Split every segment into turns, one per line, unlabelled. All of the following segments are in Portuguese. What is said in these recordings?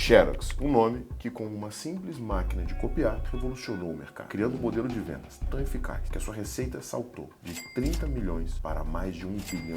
Xerox, um nome que com uma simples máquina de copiar revolucionou o mercado, criando um modelo de vendas tão eficaz que a sua receita saltou de 30 milhões para mais de $1 bilhão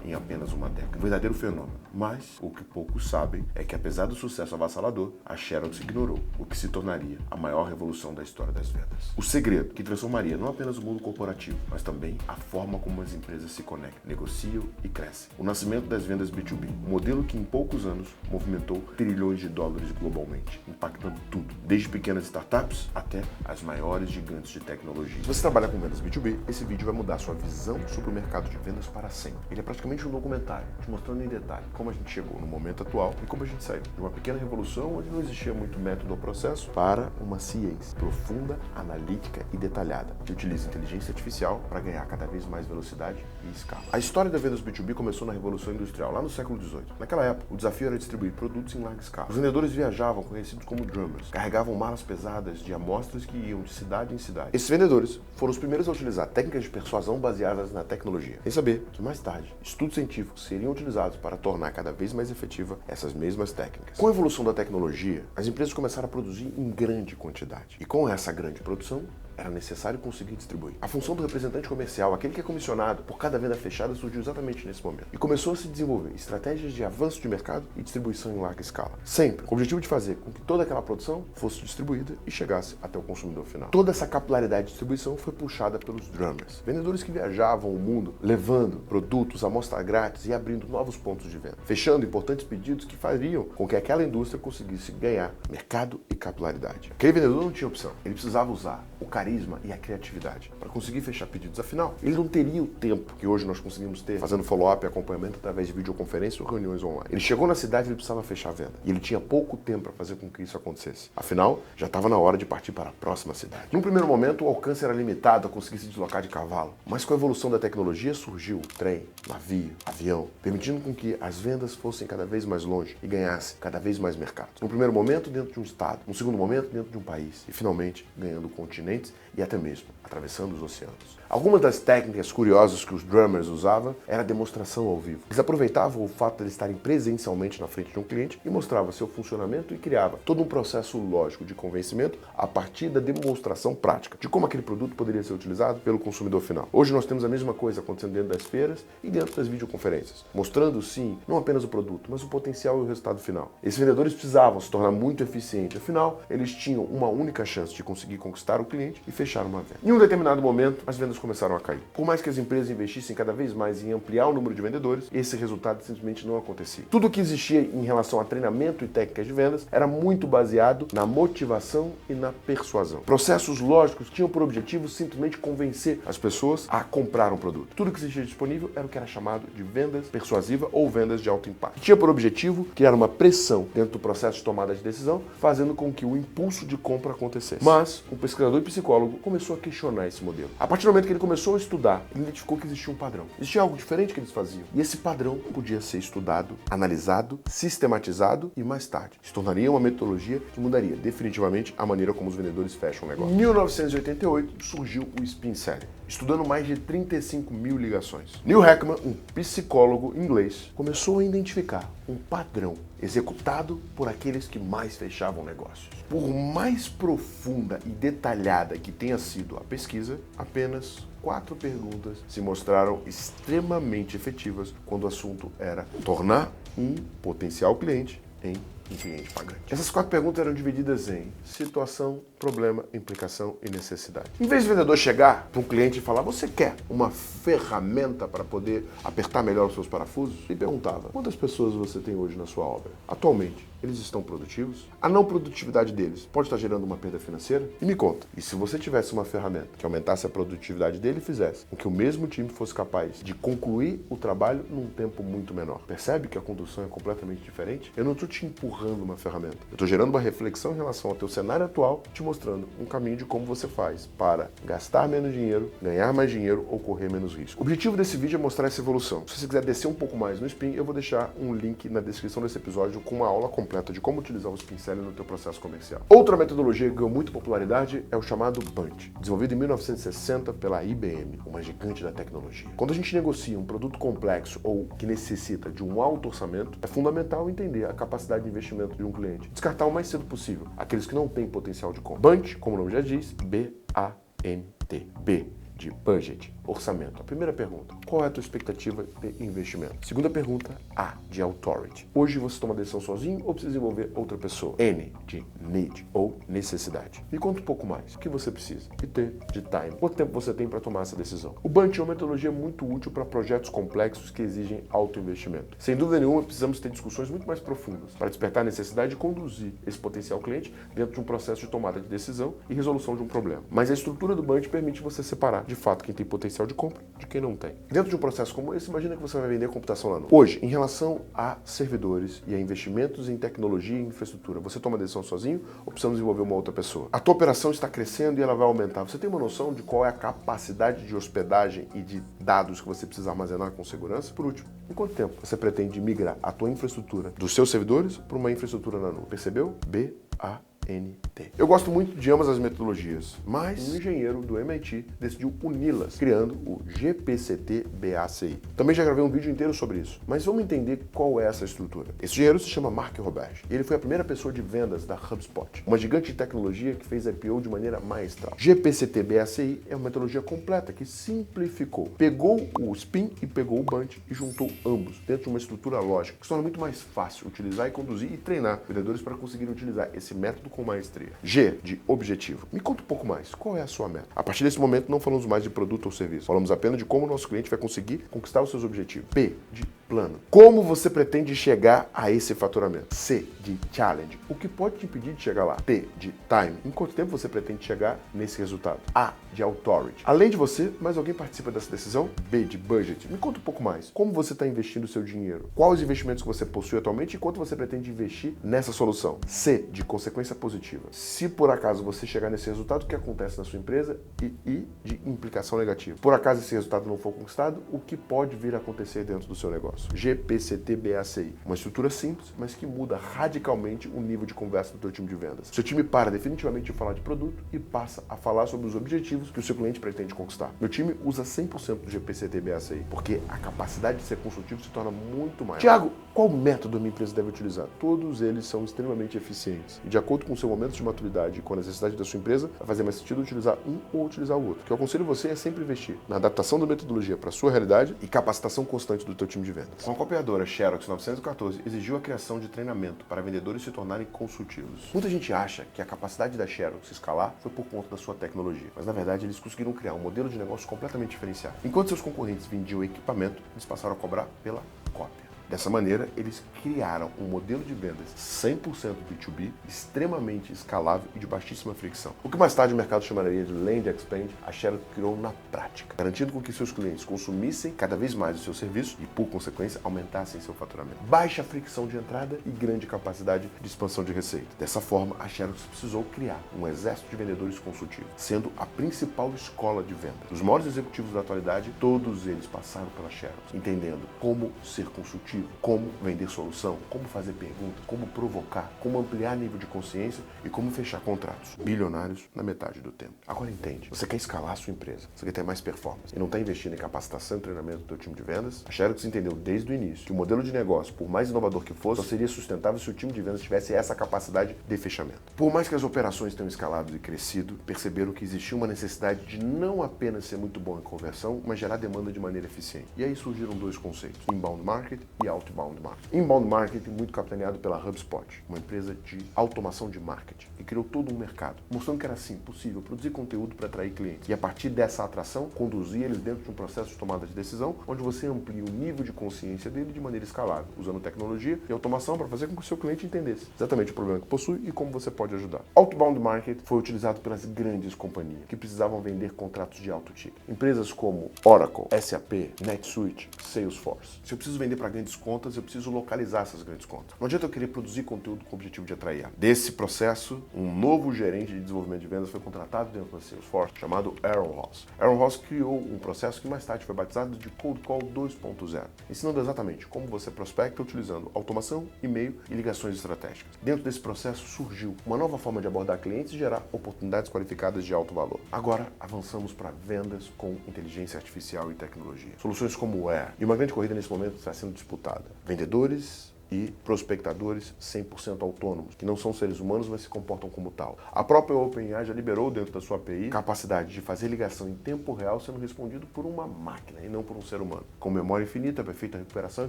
em apenas uma década. Um verdadeiro fenômeno. Mas o que poucos sabem é que, apesar do sucesso avassalador, a Xerox ignorou o que se tornaria a maior revolução da história das vendas. O segredo que transformaria não apenas o mundo corporativo, mas também a forma como as empresas se conectam, negociam e crescem. O nascimento das vendas B2B, um modelo que em poucos anos movimentou trilhões de dólares globalmente, impactando tudo, desde pequenas startups até as maiores gigantes de tecnologia. Se você trabalha com vendas B2B, esse vídeo vai mudar sua visão sobre o mercado de vendas para sempre. Ele é praticamente um documentário, te mostrando em detalhe como a gente chegou no momento atual e como a gente saiu de uma pequena revolução onde não existia muito método ou processo para uma ciência profunda, analítica e detalhada, que utiliza inteligência artificial para ganhar cada vez mais velocidade e escala. A história da vendas B2B começou na Revolução Industrial, lá no século XVIII. Naquela época, o desafio era distribuir produtos em larga escala. Os vendedores viajavam, conhecidos como drummers, carregavam malas pesadas de amostras que iam de cidade em cidade. Esses vendedores foram os primeiros a utilizar técnicas de persuasão baseadas na tecnologia, sem saber que mais tarde, estudos científicos seriam utilizados para tornar cada vez mais efetiva essas mesmas técnicas. Com a evolução da tecnologia, as empresas começaram a produzir em grande quantidade. E com essa grande produção, era necessário conseguir distribuir. A função do representante comercial, aquele que é comissionado por cada venda fechada, surgiu exatamente nesse momento. E começou a se desenvolver estratégias de avanço de mercado e distribuição em larga escala. Sempre com o objetivo de fazer com que toda aquela produção fosse distribuída e chegasse até o consumidor final. Toda essa capilaridade de distribuição foi puxada pelos drummers, vendedores que viajavam o mundo levando produtos, amostra grátis e abrindo novos pontos de venda, fechando importantes pedidos que fariam com que aquela indústria conseguisse ganhar mercado e capilaridade. Aquele vendedor não tinha opção, ele precisava usar o carisma e a criatividade para conseguir fechar pedidos. Afinal, ele não teria o tempo que hoje nós conseguimos ter fazendo follow-up e acompanhamento através de videoconferência ou reuniões online. Ele chegou na cidade e ele precisava fechar a venda. E ele tinha pouco tempo para fazer com que isso acontecesse. Afinal, já estava na hora de partir para a próxima cidade. Num primeiro momento, o alcance era limitado a conseguir se deslocar de cavalo. Mas com a evolução da tecnologia surgiu trem, navio, avião, permitindo com que as vendas fossem cada vez mais longe e ganhasse cada vez mais mercado. No primeiro momento, dentro de um estado. No segundo momento, dentro de um país. E finalmente, ganhando continentes e até mesmo atravessando os oceanos. Algumas das técnicas curiosas que os drummers usavam era a demonstração ao vivo. Eles aproveitavam o fato de eles estarem presencialmente na frente de um cliente e mostravam seu funcionamento e criava todo um processo lógico de convencimento a partir da demonstração prática de como aquele produto poderia ser utilizado pelo consumidor final. Hoje nós temos a mesma coisa acontecendo dentro das feiras e dentro das videoconferências, mostrando sim, não apenas o produto, mas o potencial e o resultado final. Esses vendedores precisavam se tornar muito eficientes, afinal, eles tinham uma única chance de conseguir conquistar o cliente e fechar uma venda. Em um determinado momento, as vendas começaram a cair. Por mais que as empresas investissem cada vez mais em ampliar o número de vendedores, esse resultado simplesmente não acontecia. Tudo o que existia em relação a treinamento e técnicas de vendas era muito baseado na motivação e na persuasão. Processos lógicos tinham por objetivo simplesmente convencer as pessoas a comprar um produto. Tudo que existia disponível era o que era chamado de vendas persuasiva ou vendas de alto impacto. Tinha por objetivo criar uma pressão dentro do processo de tomada de decisão, fazendo com que o impulso de compra acontecesse. Mas um pesquisador e psicólogo começou a questionar esse modelo. A partir do momento que ele começou a estudar, ele identificou que existia um padrão. Existia algo diferente que eles faziam. E esse padrão podia ser estudado, analisado, sistematizado e mais tarde se tornaria uma metodologia que mudaria definitivamente a maneira como os vendedores fecham o negócio. Em 1988 surgiu o Spin Selling, estudando mais de 35 mil ligações. Neil Heckman, um psicólogo inglês, começou a identificar um padrão executado por aqueles que mais fechavam negócios. Por mais profunda e detalhada que tenha sido a pesquisa, apenas 4 perguntas se mostraram extremamente efetivas quando o assunto era tornar um potencial cliente em um cliente pagante. Essas 4 perguntas eram divididas em situação, problema, implicação e necessidade. Em vez do vendedor chegar para um cliente e falar: você quer uma ferramenta para poder apertar melhor os seus parafusos? Ele perguntava: quantas pessoas você tem hoje na sua obra? Atualmente, eles estão produtivos? A não produtividade deles pode estar gerando uma perda financeira? E me conta, e se você tivesse uma ferramenta que aumentasse a produtividade dele e fizesse com que o mesmo time fosse capaz de concluir o trabalho num tempo muito menor? Percebe que a condução é completamente diferente? Eu não estou te empurrando uma ferramenta. Eu estou gerando uma reflexão em relação ao teu cenário atual, te mostrando um caminho de como você faz para gastar menos dinheiro, ganhar mais dinheiro ou correr menos risco. O objetivo desse vídeo é mostrar essa evolução. Se você quiser descer um pouco mais no Spin, eu vou deixar um link na descrição desse episódio com uma aula completa de como utilizar o Spin Selling no teu processo comercial. Outra metodologia que ganhou muita popularidade é o chamado Bunch, desenvolvido em 1960 pela IBM, uma gigante da tecnologia. Quando a gente negocia um produto complexo ou que necessita de um alto orçamento, é fundamental entender a capacidade de investimento investimento de um cliente. Descartar o mais cedo possível aqueles que não têm potencial de compra. Bunch, como o nome já diz, B-A-N-T. B de budget, orçamento. A primeira pergunta, qual é a tua expectativa de investimento? Segunda pergunta, A de authority. Hoje você toma a decisão sozinho ou precisa envolver outra pessoa? N de need ou necessidade. Me conta um pouco mais. O que você precisa? E T de time. Quanto tempo você tem para tomar essa decisão? O Bunch é uma metodologia muito útil para projetos complexos que exigem alto investimento. Sem dúvida nenhuma, precisamos ter discussões muito mais profundas para despertar a necessidade de conduzir esse potencial cliente dentro de um processo de tomada de decisão e resolução de um problema. Mas a estrutura do Bunch permite você separar de fato quem tem potencial de compra de quem não tem. Dentro de um processo como esse, imagina que você vai vender computação lá no. Hoje, em relação a servidores e a investimentos em tecnologia e infraestrutura, você toma a decisão sozinho ou precisamos envolver uma outra pessoa? A tua operação está crescendo e ela vai aumentar. Você tem uma noção de qual é a capacidade de hospedagem e de dados que você precisa armazenar com segurança? Por último, em quanto tempo você pretende migrar a tua infraestrutura dos seus servidores para uma infraestrutura na nuvem? Percebeu? B-A-N-T. Eu gosto muito de ambas as metodologias, mas um engenheiro do MIT decidiu uni-las, criando o GPCT-BACI. Também já gravei um vídeo inteiro sobre isso, mas vamos entender qual é essa estrutura. Esse engenheiro se chama Mark Roberge e ele foi a primeira pessoa de vendas da HubSpot, uma gigante de tecnologia que fez IPO de maneira maestral. GPCT-BACI é uma metodologia completa que simplificou, pegou o Spin e pegou o Bunch e juntou ambos dentro de uma estrutura lógica, que se torna muito mais fácil utilizar e conduzir e treinar vendedores para conseguirem utilizar esse método com maestria. G de objetivo. Me conta um pouco mais. Qual é a sua meta? A partir desse momento não falamos mais de produto ou serviço. Falamos apenas de como o nosso cliente vai conseguir conquistar os seus objetivos. P de plano. Como você pretende chegar a esse faturamento? C de challenge. O que pode te impedir de chegar lá? T de time. Em quanto tempo você pretende chegar nesse resultado? A de authority. Além de você, mais alguém participa dessa decisão? B de budget. Me conta um pouco mais. Como você está investindo o seu dinheiro? Quais os investimentos que você possui atualmente e quanto você pretende investir nessa solução? C de consequência positiva. Se por acaso você chegar nesse resultado, o que acontece na sua empresa? E I de implicação negativa. Por acaso esse resultado não for conquistado, o que pode vir a acontecer dentro do seu negócio? GPCT-BACI. Uma estrutura simples, mas que muda radicalmente o nível de conversa do teu time de vendas. Seu time para definitivamente de falar de produto e passa a falar sobre os objetivos que o seu cliente pretende conquistar. Meu time usa 100% do GPCT-BACI, porque a capacidade de ser consultivo se torna muito maior. Tiago, qual método a minha empresa deve utilizar? Todos eles são extremamente eficientes. E de acordo com o seu momento de maturidade e com a necessidade da sua empresa, vai fazer mais sentido utilizar um ou utilizar o outro. O que eu aconselho você é sempre investir na adaptação da metodologia para a sua realidade e capacitação constante do teu time de vendas. Com a copiadora Xerox 914 exigiu a criação de treinamento para vendedores se tornarem consultivos. Muita gente acha que a capacidade da Xerox escalar foi por conta da sua tecnologia, mas na verdade eles conseguiram criar um modelo de negócio completamente diferenciado. Enquanto seus concorrentes vendiam equipamento, eles passaram a cobrar pela cópia. Dessa maneira, eles criaram um modelo de vendas 100% B2B, extremamente escalável e de baixíssima fricção. O que mais tarde o mercado chamaria de Land Expand, a Xerox criou na prática, garantindo com que seus clientes consumissem cada vez mais o seu serviço e, por consequência, aumentassem seu faturamento. Baixa fricção de entrada e grande capacidade de expansão de receita. Dessa forma, a Xerox precisou criar um exército de vendedores consultivos, sendo a principal escola de venda. Os maiores executivos da atualidade, todos eles passaram pela Xerox, entendendo como ser consultivo, como vender solução, como fazer pergunta, como provocar, como ampliar nível de consciência e como fechar contratos bilionários na metade do tempo. Agora entende, você quer escalar a sua empresa, você quer ter mais performance e não está investindo em capacitação e treinamento do teu time de vendas? A Xerox entendeu desde o início que o modelo de negócio, por mais inovador que fosse, só seria sustentável se o time de vendas tivesse essa capacidade de fechamento. Por mais que as operações tenham escalado e crescido, perceberam que existia uma necessidade de não apenas ser muito bom em conversão, mas gerar demanda de maneira eficiente. E aí surgiram dois conceitos, inbound market e outbound marketing. Inbound marketing muito capitaneado pela HubSpot, uma empresa de automação de marketing, que criou todo um mercado, mostrando que era sim possível produzir conteúdo para atrair clientes e a partir dessa atração conduzir eles dentro de um processo de tomada de decisão, onde você amplia o nível de consciência dele de maneira escalável, usando tecnologia e automação para fazer com que o seu cliente entendesse exatamente o problema que possui e como você pode ajudar. Outbound marketing foi utilizado pelas grandes companhias que precisavam vender contratos de alto ticket. Empresas como Oracle, SAP, NetSuite, Salesforce. Se eu preciso vender para grandes contas, eu preciso localizar essas grandes contas. Não adianta eu querer produzir conteúdo com o objetivo de atrair. Desse processo, um novo gerente de desenvolvimento de vendas foi contratado dentro da Salesforce, chamado Aaron Ross. Aaron Ross criou um processo que mais tarde foi batizado de Cold Call 2.0, ensinando exatamente como você prospecta utilizando automação, e-mail e ligações estratégicas. Dentro desse processo surgiu uma nova forma de abordar clientes e gerar oportunidades qualificadas de alto valor. Agora avançamos para vendas com inteligência artificial e tecnologia. Soluções como o Air. E uma grande corrida nesse momento está sendo disputada. Vendedores e prospectadores 100% autônomos, que não são seres humanos, mas se comportam como tal. A própria OpenAI já liberou dentro da sua API capacidade de fazer ligação em tempo real sendo respondido por uma máquina e não por um ser humano, com memória infinita, perfeita recuperação e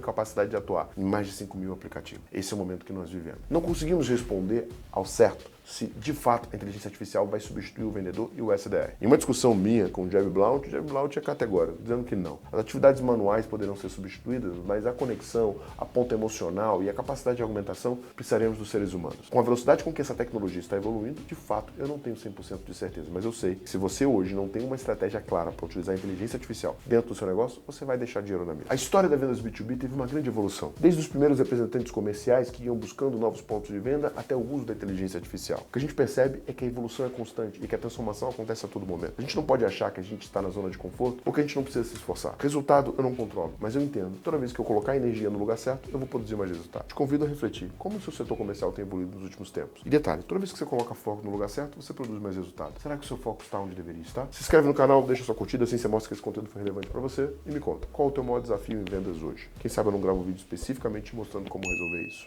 capacidade de atuar em mais de 5 mil aplicativos. Esse é o momento que nós vivemos. Não conseguimos responder ao certo se de fato a inteligência artificial vai substituir o vendedor e o SDR. Em uma discussão minha com o Jeb Blount é categórico, dizendo que não. As atividades manuais poderão ser substituídas, mas a conexão, a ponta emocional e a capacidade de argumentação precisaremos dos seres humanos. Com a velocidade com que essa tecnologia está evoluindo, de fato, eu não tenho 100% de certeza, mas eu sei que se você hoje não tem uma estratégia clara para utilizar a inteligência artificial dentro do seu negócio, você vai deixar dinheiro na mesa. A história da vendas B2B teve uma grande evolução, desde os primeiros representantes comerciais que iam buscando novos pontos de venda até o uso da inteligência artificial. O que a gente percebe é que a evolução é constante e que a transformação acontece a todo momento. A gente não pode achar que a gente está na zona de conforto ou que a gente não precisa se esforçar. Resultado eu não controlo, mas eu entendo. Toda vez que eu colocar energia no lugar certo, eu vou produzir mais resultado. Te convido a refletir como o seu setor comercial tem evoluído nos últimos tempos. E detalhe, toda vez que você coloca foco no lugar certo, você produz mais resultado. Será que o seu foco está onde deveria estar? Se inscreve no canal, deixa sua curtida, assim você mostra que esse conteúdo foi relevante para você e me conta, qual é o teu maior desafio em vendas hoje? Quem sabe eu não gravo um vídeo especificamente mostrando como resolver isso.